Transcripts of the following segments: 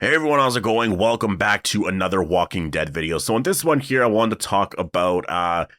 Hey everyone, how's it going? Welcome back to another Walking Dead video. So in this one here, I wanted to talk about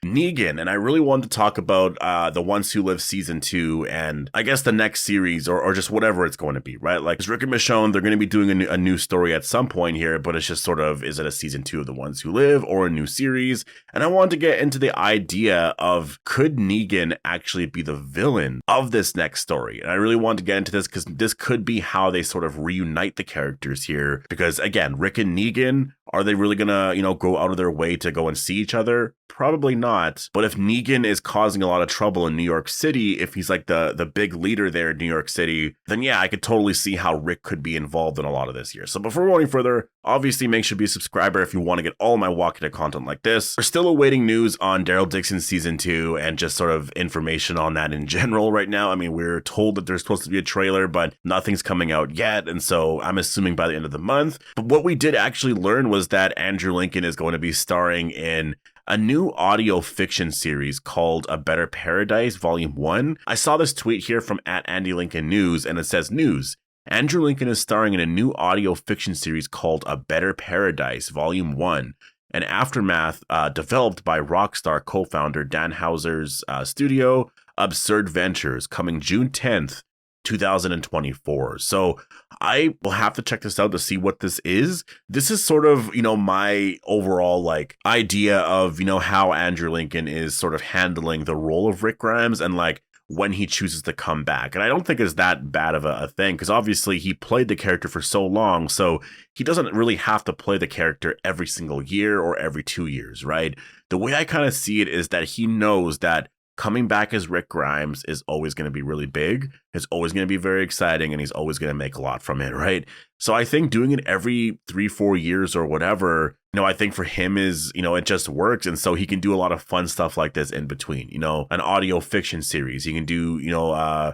Negan, and I really wanted to talk about The Ones Who Live Season 2, and I guess the next series, or just whatever it's going to be, right? Like, Rick and Michonne, they're going to be doing a new story at some point here, but it's just sort of, is it a Season 2 of The Ones Who Live, or a new series? And I wanted to get into the idea of, could Negan actually be the villain of this next story? And I really wanted to get into this because this could be how they sort of reunite the characters here. Because again, Rick and Negan, are they really gonna, go out of their way to go and see each other? Probably not. But if Negan is causing a lot of trouble in New York City, if he's like the big leader there in New York City, then yeah, I could totally see how Rick could be involved in a lot of this here. So before going further, obviously make sure to be a subscriber if you want to get all my Walking Dead content like this. We're still awaiting news on Daryl Dixon's Season 2 and just sort of information on that in general right now. I mean, we're told that there's supposed to be a trailer, but nothing's coming out yet. And so I'm assuming by the end of the month. But what we did actually learn was that Andrew Lincoln is going to be starring in a new audio fiction series called A Better Paradise Volume 1. I saw this tweet here from @AndyLincolnNews, and it says, news. Andrew Lincoln is starring in a new audio fiction series called A Better Paradise Volume 1, an aftermath developed by Rockstar co-founder Dan Houser's studio, Absurd Ventures, coming June 10th, 2024. So I will have to check this out to see what this is. This is sort of, my overall like idea of, how Andrew Lincoln is sort of handling the role of Rick Grimes and like when he chooses to come back. And I don't think it's that bad of a thing because obviously he played the character for so long. So he doesn't really have to play the character every single year or every 2 years, right? The way I kind of see it is that he knows that coming back as Rick Grimes is always going to be really big. It's always going to be very exciting, and he's always going to make a lot from it, right? So I think doing it every 3-4 years or whatever, I think for him is, it just works. And so he can do a lot of fun stuff like this in between, an audio fiction series. He can do,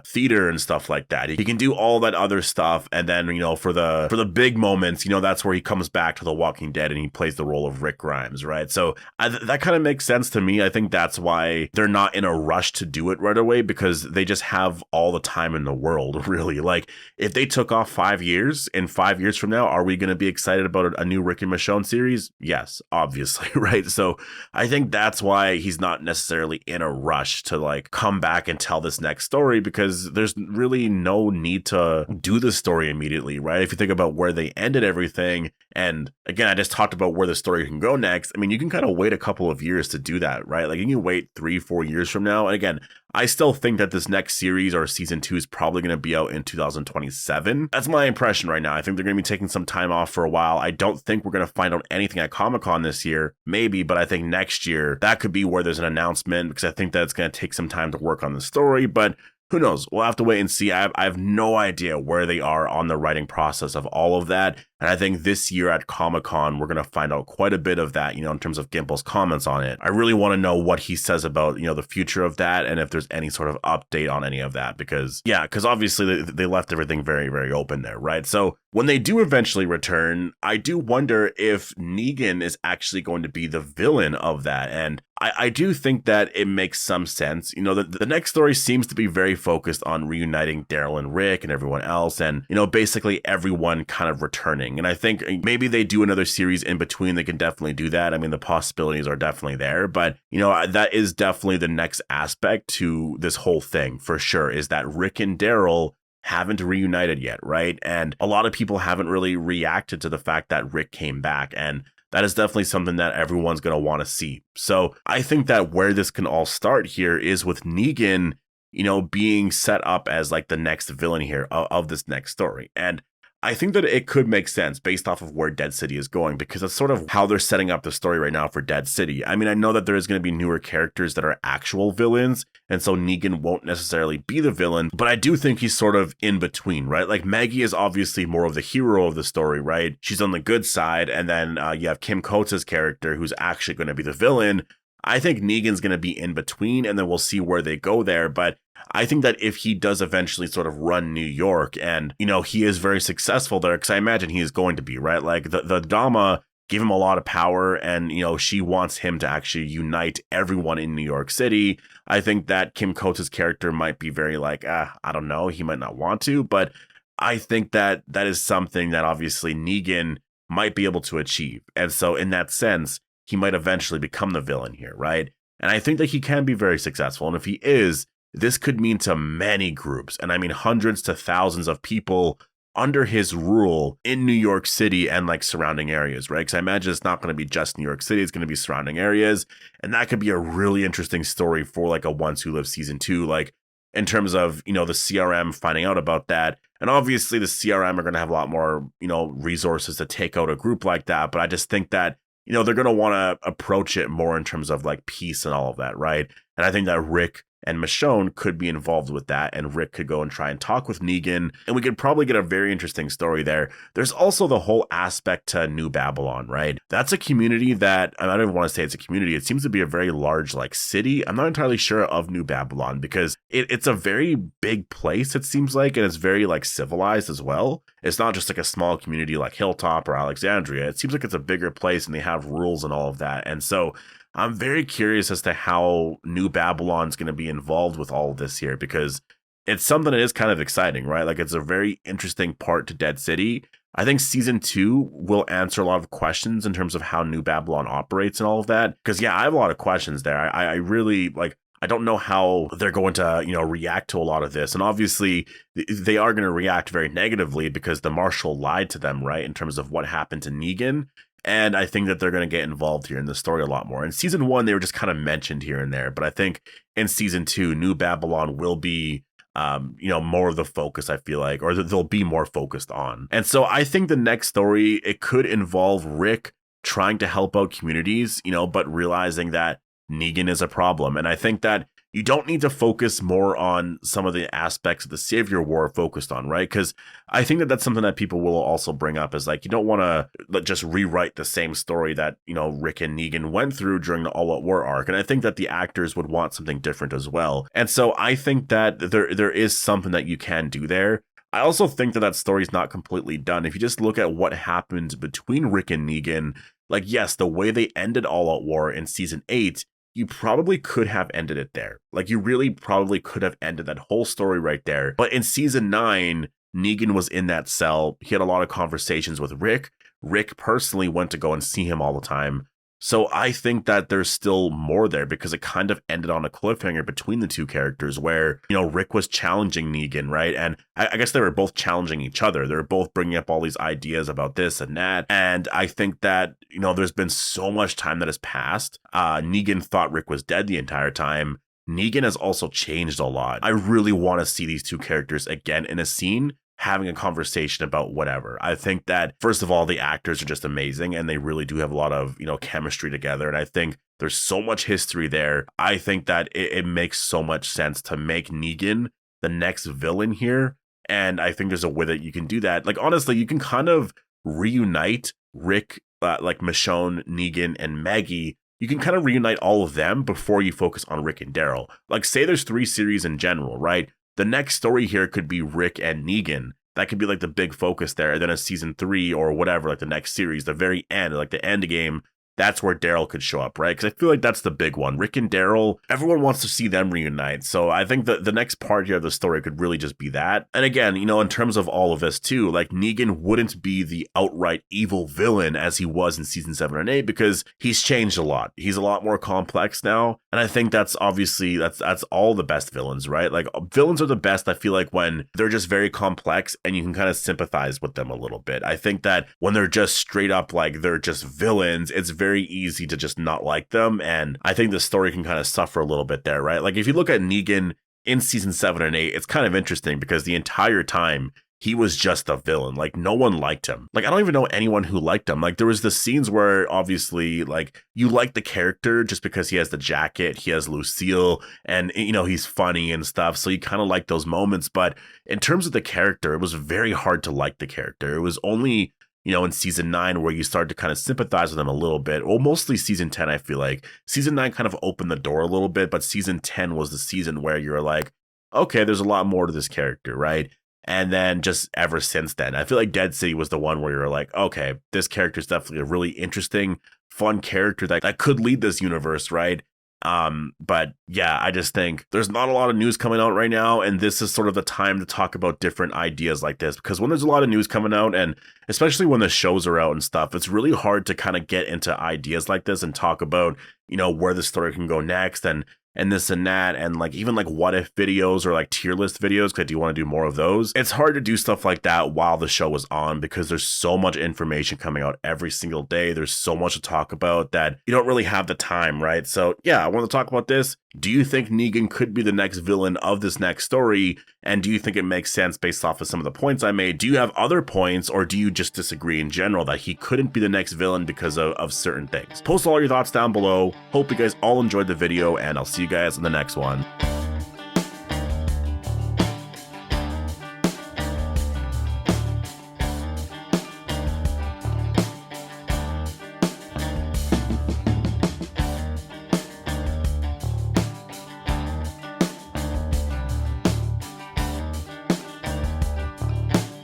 theater and stuff like that. He can do all that other stuff. And then, for the big moments, that's where he comes back to The Walking Dead and he plays the role of Rick Grimes, right? So that kind of makes sense to me. I think that's why they're not in a rush to do it right away, because they just have all the time in the world, really. Like, if they took off 5 years, in 5 years from now, are we going to be excited about a new Rick and Michonne series? Yes, obviously, right? So I think that's why he's not necessarily in a rush to like come back and tell this next story, because there's really no need to do the story immediately, right? If you think about where they ended everything, and again, I just talked about where the story can go next. I mean, you can kind of wait a couple of years to do that, right? Like you can wait 3-4 years from now. And again, I still think that this next series or Season 2 is probably going to be out in 2027. That's my impression right now. I think they're going to be taking some time off for a while. I don't think we're going to find out anything at Comic-Con this year, maybe, but I think next year that could be where there's an announcement, because I think that it's going to take some time to work on the story, but who knows? We'll have to wait and see. I have no idea where they are on the writing process of all of that. And I think this year at Comic-Con, we're going to find out quite a bit of that, in terms of Gimple's comments on it. I really want to know what he says about, the future of that, and if there's any sort of update on any of that, because obviously they left everything very, very open there, right? So when they do eventually return, I do wonder if Negan is actually going to be the villain of that. And I do think that it makes some sense. The next story seems to be very focused on reuniting Daryl and Rick and everyone else, and, basically everyone kind of returning. And I think maybe they do another series in between. They can definitely do that. I mean, the possibilities are definitely there, but that is definitely the next aspect to this whole thing for sure, is that Rick and Daryl haven't reunited yet, right? And a lot of people haven't really reacted to the fact that Rick came back, and that is definitely something that everyone's going to want to see. So I think that where this can all start here is with Negan, being set up as like the next villain here of this next story. And I think that it could make sense based off of where Dead City is going, because that's sort of how they're setting up the story right now for Dead City. I mean, I know that there is going to be newer characters that are actual villains, and so Negan won't necessarily be the villain, but I do think he's sort of in between, right? Like Maggie is obviously more of the hero of the story, right? She's on the good side, and then you have Kim Coates' character who's actually going to be the villain. I think Negan's going to be in between, and then we'll see where they go there. But I think that if he does eventually sort of run New York and, he is very successful there, because I imagine he is going to be, right? Like the Dama gave him a lot of power, and, she wants him to actually unite everyone in New York City. I think that Kim Coates' character might be very like, I don't know, he might not want to, but I think that that is something that obviously Negan might be able to achieve. And so in that sense, he might eventually become the villain here, right? And I think that he can be very successful. And if he is, this could mean to many groups, and I mean hundreds to thousands of people under his rule in New York City and like surrounding areas, right? Because I imagine it's not going to be just New York City, it's going to be surrounding areas. And that could be a really interesting story for like a Once Who Live season 2, like in terms of, the CRM finding out about that. And obviously the CRM are going to have a lot more, resources to take out a group like that. But I just think that, they're going to want to approach it more in terms of like peace and all of that, right? And I think that Rick and Michonne could be involved with that, and Rick could go and try and talk with Negan, and we could probably get a very interesting story there. There's also the whole aspect to New Babylon, right? That's a community that, I don't even want to say it's a community, it seems to be a very large like city. I'm not entirely sure of New Babylon because it's a very big place, it seems like, and it's very like civilized as well. It's not just like a small community like Hilltop or Alexandria. It seems like it's a bigger place and they have rules and all of that. And so I'm very curious as to how New Babylon's going to be involved with all of this here, because it's something that is kind of exciting, right? Like it's a very interesting part to Dead City. I think season 2 will answer a lot of questions in terms of how New Babylon operates and all of that. Because yeah, I have a lot of questions there. I really like, I don't know how they're going to, react to a lot of this. And obviously they are going to react very negatively because the Marshal lied to them, right? In terms of what happened to Negan. And I think that they're going to get involved here in the story a lot more. In season 1, they were just kind of mentioned here and there. But I think in season 2, New Babylon will be, more of the focus, I feel like, or they'll be more focused on. And so I think the next story, it could involve Rick trying to help out communities, but realizing that Negan is a problem. And I think that you don't need to focus more on some of the aspects of the Savior War focused on, right? Because I think that that's something that people will also bring up is like, you don't want to just rewrite the same story that, Rick and Negan went through during the All Out War arc. And I think that the actors would want something different as well. And so I think that there is something that you can do there. I also think that that story is not completely done. If you just look at what happened between Rick and Negan, like, yes, the way they ended All Out War in season 8, you probably could have ended it there. Like, you really probably could have ended that whole story right there. But in season 9, Negan was in that cell. He had a lot of conversations with Rick. Rick personally went to go and see him all the time. So I think that there's still more there because it kind of ended on a cliffhanger between the two characters where, Rick was challenging Negan, right? And I guess they were both challenging each other. They were both bringing up all these ideas about this and that. And I think that, there's been so much time that has passed. Negan thought Rick was dead the entire time. Negan has also changed a lot. I really want to see these two characters again in a scene having a conversation about whatever. I think that, first of all, the actors are just amazing and they really do have a lot of, chemistry together. And I think there's so much history there. I think that it makes so much sense to make Negan the next villain here. And I think there's a way that you can do that. Like, honestly, you can kind of reunite Rick, like Michonne, Negan, and Maggie. You can kind of reunite all of them before you focus on Rick and Daryl. Like, say there's 3 series in general, right? The next story here could be Rick and Negan. That could be like the big focus there. And then a season 3 or whatever, like the next series, the very end, like the end game, that's where Daryl could show up, right? Because I feel like that's the big one. Rick and Daryl, everyone wants to see them reunite. So I think that the next part here of the story could really just be that. And again, in terms of all of this too, like Negan wouldn't be the outright evil villain as he was in season 7 and 8 because he's changed a lot. He's a lot more complex now. And I think that's obviously, that's all the best villains, right? Like villains are the best, I feel like, when they're just very complex and you can kind of sympathize with them a little bit. I think that when they're just straight up like they're just villains, it's very easy to just not like them. And I think the story can kind of suffer a little bit there, right? Like if you look at Negan in season 7 and 8, it's kind of interesting because the entire time he was just a villain. Like no one liked him. Like I don't even know anyone who liked him. Like there was the scenes where obviously like you like the character just because he has the jacket, he has Lucille, and he's funny and stuff. So you kind of like those moments. But in terms of the character, it was very hard to like the character. It was only in season 9 where you start to kind of sympathize with him a little bit. Well, mostly season 10, I feel like. Season 9 kind of opened the door a little bit, but season 10 was the season where you're like, okay, there's a lot more to this character, right? And then just ever since then, I feel like Dead City was the one where you're like, okay, this character is definitely a really interesting, fun character that could lead this universe, right? But yeah, I just think there's not a lot of news coming out right now, and this is sort of the time to talk about different ideas like this, because when there's a lot of news coming out, and especially when the shows are out and stuff, it's really hard to kind of get into ideas like this and talk about, where the story can go next, and this and that, and like even like what if videos or like tier list videos, because I do want to do more of those. It's hard to do stuff like that while the show is on, because there's so much information coming out every single day. There's so much to talk about that you don't really have the time, right? So yeah, I want to talk about this. Do you think Negan could be the next villain of this next story? And do you think it makes sense based off of some of the points I made? Do you have other points, or do you just disagree in general that he couldn't be the next villain because of certain things? Post all your thoughts down below. Hope you guys all enjoyed the video, and I'll see you guys in the next one.